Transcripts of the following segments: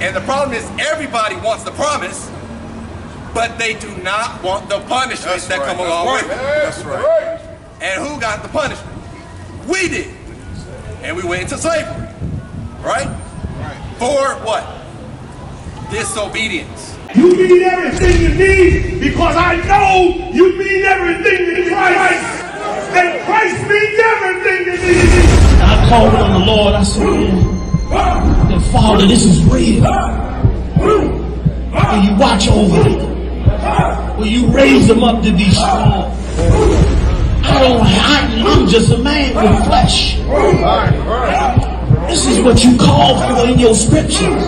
And the problem is everybody wants the promise, but they do not want the punishments that come along with it. That's right. And who got the punishment? We did. And we went into slavery. Right? For what? Disobedience. You mean everything to me because I know you mean everything to Christ. And Christ means everything to me. I called on the Lord. I said, that Father, this is real. Will you watch over them? Will you raise them up to be strong? I'm just a man with flesh. This is what you called for in your scriptures.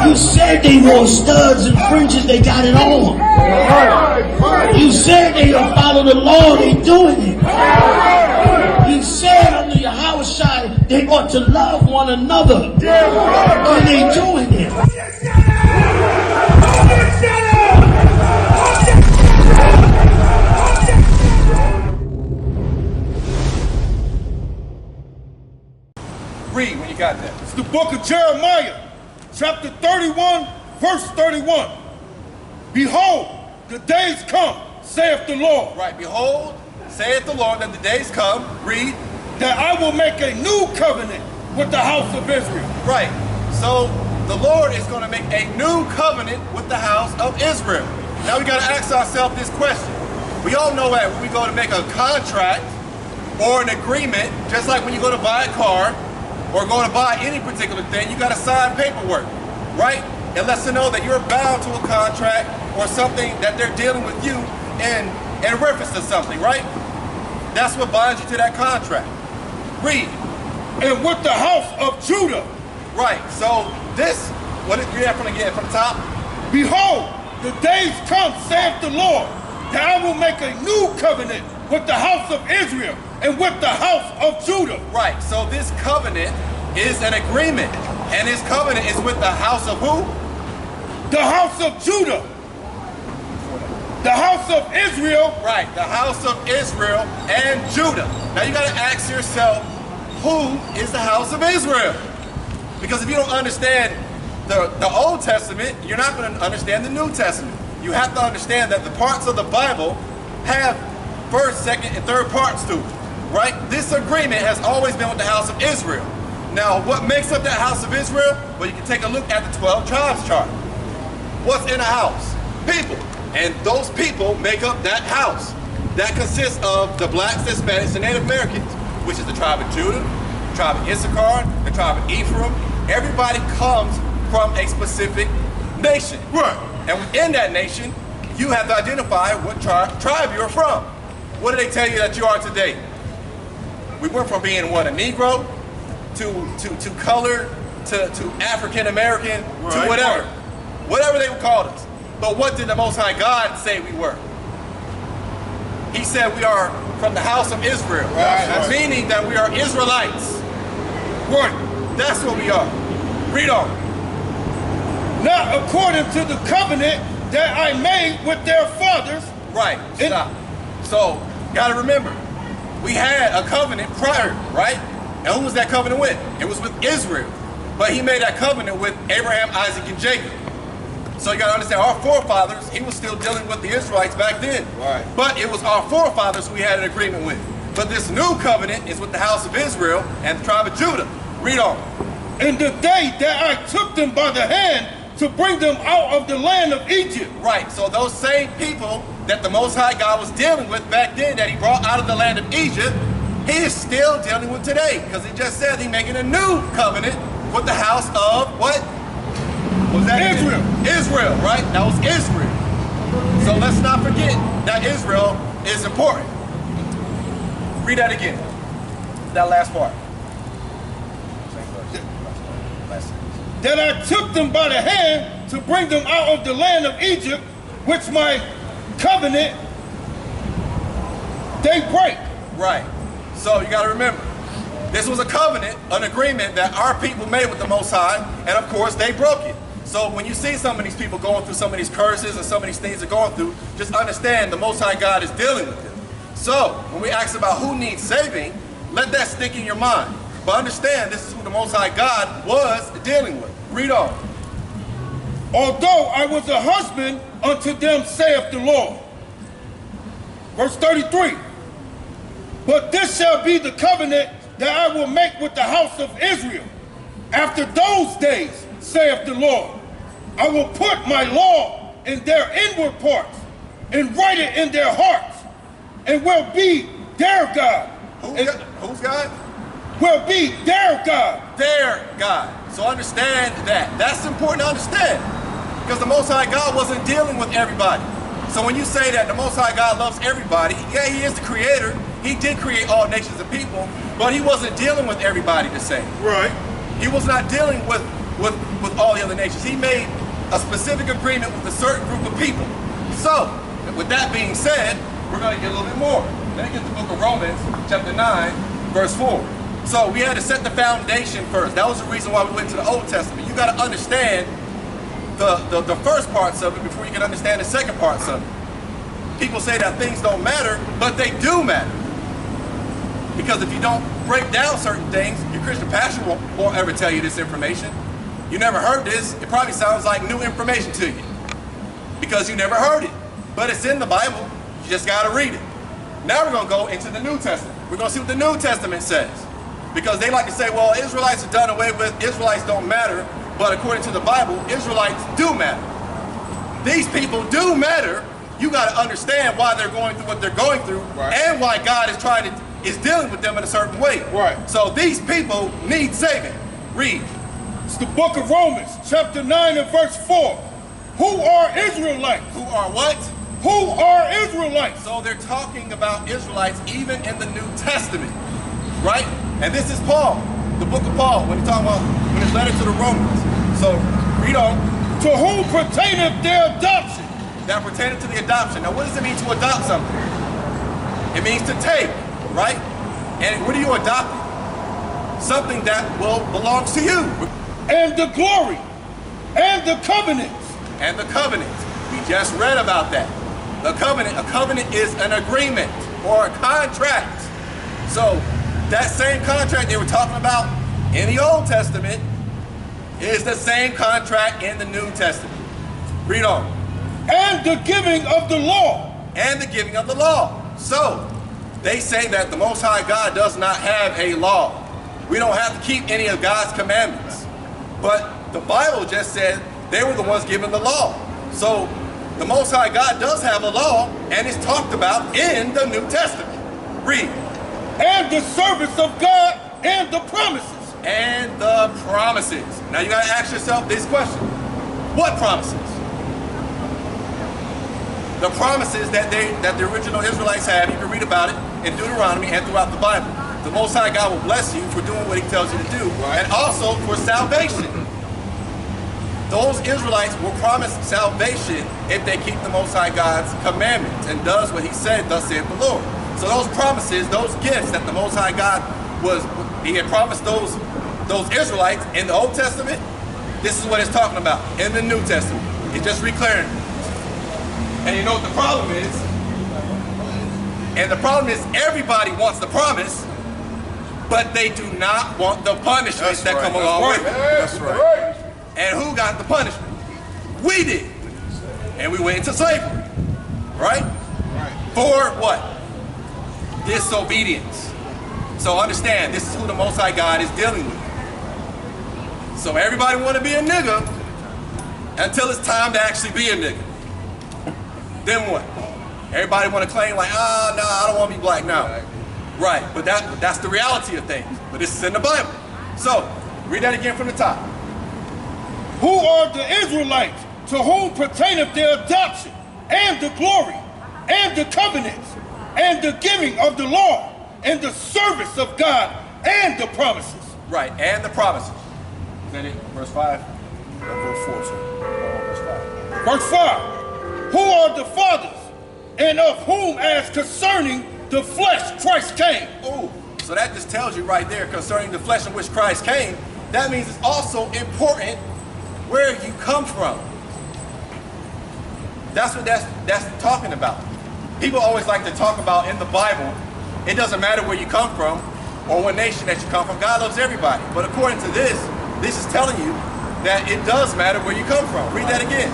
You said they wore studs and fringes, they got it on. You said they don't follow the law, they doing it. You said under YAHANNA they ought to love one another, and they doing it. Read when you got that. It's the book of Jeremiah, chapter 31, verse 31. Behold, the days come, saith the Lord. Right, behold, saith the Lord, that the days come, read, that I will make a new covenant with the house of Israel. Right, so the Lord is going to make a new covenant with the house of Israel. Now we got to ask ourselves this question. We all know that when we go to make a contract or an agreement, just like when you go to buy a car, or going to buy any particular thing, you got to sign paperwork, right? It lets you know that you're bound to a contract or something that they're dealing with you in reference to something, right? That's what binds you to that contract. Read. And with the house of Judah. Right, so this, what is, read that from again, from the top. Behold, the days come, saith the Lord, that I will make a new covenant with the house of Israel and with the house of Judah. Right, so this covenant is an agreement, and this covenant is with the house of who? The house of Judah. The house of Israel. Right, the house of Israel and Judah. Now you got to ask yourself, who is the house of Israel? Because if you don't understand the Old Testament, you're not going to understand the New Testament. You have to understand that the parts of the Bible have first, second, and third parts to it. Right? This agreement has always been with the house of Israel. Now, what makes up that house of Israel? Well, you can take a look at the 12 tribes chart. What's in a house? People. And those people make up that house. That consists of the blacks, Hispanics, and Native Americans, which is the tribe of Judah, the tribe of Issachar, the tribe of Ephraim. Everybody comes from a specific nation. Right. And within that nation, you have to identify what tribe you're from. What do they tell you that you are today? We went from being what, a Negro, to colored, to African American, to whatever. Whatever they called us. But what did the Most High God say we were? He said we are from the house of Israel. Meaning that we are Israelites. Right. That's what we are. Read on. Not according to the covenant that I made with their fathers. Right, stop. So, gotta remember, we had a covenant prior, right? And who was that covenant with? It was with Israel. But he made that covenant with Abraham, Isaac, and Jacob. So you gotta understand, our forefathers, he was still dealing with the Israelites back then. Right. But it was our forefathers we had an agreement with. But this new covenant is with the house of Israel and the tribe of Judah. Read on. In the day that I took them by the hand to bring them out of the land of Egypt. Right, so those same people that the Most High God was dealing with back then, that he brought out of the land of Egypt, he is still dealing with today. Because he just said he's making a new covenant with the house of what? Was that Israel. Israel, right? That was Israel. So let's not forget that Israel is important. Read that again. That last part. That I took them by the hand to bring them out of the land of Egypt, which my covenant they break. Right. So you got to remember, this was a covenant, an agreement that our people made with the Most High, and of course they broke it. So when you see some of these people going through some of these curses and some of these things they're going through, just understand the Most High God is dealing with them. So when we ask about who needs saving, let that stick in your mind. But understand, this is who the Most High God was dealing with. Read on. although I was a husband unto them, saith the Lord. Verse 33. But this shall be the covenant that I will make with the house of Israel. After those days, saith the Lord, I will put my law in their inward parts and write it in their hearts, and will be their God. Who's God? Will be their God. Their God. So understand that. That's important to understand. Because the Most High God wasn't dealing with everybody. So when you say that the Most High God loves everybody, yeah, he is the creator. He did create all nations of people, but he wasn't dealing with everybody the same. Right. He was not dealing with all the other nations. He made a specific agreement with a certain group of people. So, with that being said, we're going to get a little bit more. Let me get the book of Romans, chapter 9, verse 4. So we had to set the foundation first. That was the reason why we went to the Old Testament. You got to understand the first parts of it before you can understand the second parts of it. People say that things don't matter, but they do matter. Because if you don't break down certain things, your Christian pastor won't ever tell you this information. You never heard this. It probably sounds like new information to you because you never heard it. But it's in the Bible. You just got to read it. Now we're going to go into the New Testament. We're going to see what the New Testament says. Because they like to say, well, Israelites are done away with. Israelites don't matter. But according to the Bible, Israelites do matter. These people do matter. You got to understand why they're going through what they're going through, right, and why God is dealing with them in a certain way. Right. So these people need saving. Read. It's the book of Romans, chapter 9 and verse 4. Who are Israelites? Who are what? Who are Israelites? So they're talking about Israelites even in the New Testament, right? And this is Paul, the book of Paul, when he's talking about in his letter to the Romans. So read on. To whom pertaineth their adoption? That pertaineth to the adoption. Now what does it mean to adopt something? It means to take, right? And what are you adopting? Something that belongs to you. And the glory, and the covenants. And the covenant. We just read about that. A covenant is an agreement or a contract. So that same contract they were talking about in the Old Testament is the same contract in the New Testament. Read on. And the giving of the law. And the giving of the law. So they say that the Most High God does not have a law. We don't have to keep any of God's commandments. But the Bible just said they were the ones given the law. So the Most High God does have a law, and it's talked about in the New Testament. Read. And the service of God and the promises. And the promises. Now you got to ask yourself this question. What promises? The promises that the original Israelites have, you can read about it in Deuteronomy and throughout the Bible. The Most High God will bless you for doing what he tells you to do, right, and also for salvation. Those Israelites will promise salvation if they keep the Most High God's commandments and does what he said, thus saith the Lord. So those promises, those gifts that the Most High God he had promised those Israelites in the Old Testament, this is what it's talking about in the New Testament. It's just reclaring. And you know what the problem is? And the problem is everybody wants the promise, but they do not want the punishments that come along with it. That's right. And who got the punishment? We did. And we went into slavery. Right? For what? Disobedience. So understand, this is who the Most High God is dealing with. So everybody want to be a nigga until it's time to actually be a nigga. Then what? Everybody want to claim like, no, I don't want to be black now. Right, but that's the reality of things. But this is in the Bible. So, read that again from the top. Who are the Israelites, to whom pertaineth their adoption, and the glory, and the covenants, and the giving of the law, and the service of God, and the promises. Right, and the promises. Is that it? Verse 5? Or verse 4, sir? Verse 5. Verse 5. Who are the fathers, and of whom as concerning the flesh Christ came. Oh, so that just tells you right there concerning the flesh in which Christ came. That means it's also important where you come from. That's what that's talking about. People always like to talk about in the Bible, it doesn't matter where you come from or what nation that you come from. God loves everybody. But according to this is telling you that it does matter where you come from. Read that again.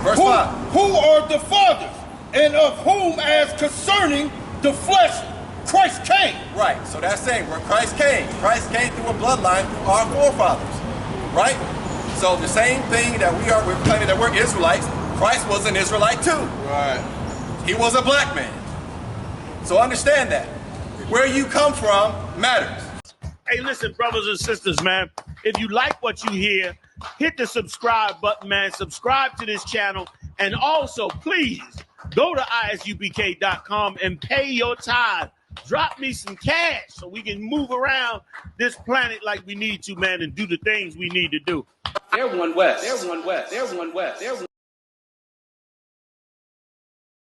Verse 5. Who are the fathers, and of whom as concerning the flesh Christ came. Right, so that's saying where Christ came through a bloodline through our forefathers, right? So the same thing that we're claiming that we're Israelites, Christ was an Israelite too. Right. He was a black man. So understand that. Where you come from matters. Hey, listen, brothers and sisters, man, if you like what you hear, hit the subscribe button, man. Subscribe to this channel. And also, please, go to ISUPK.com and pay your tithe. Drop me some cash so we can move around this planet like we need to, man, and do the things we need to do. They're one West. They're one West. They're one West. They're one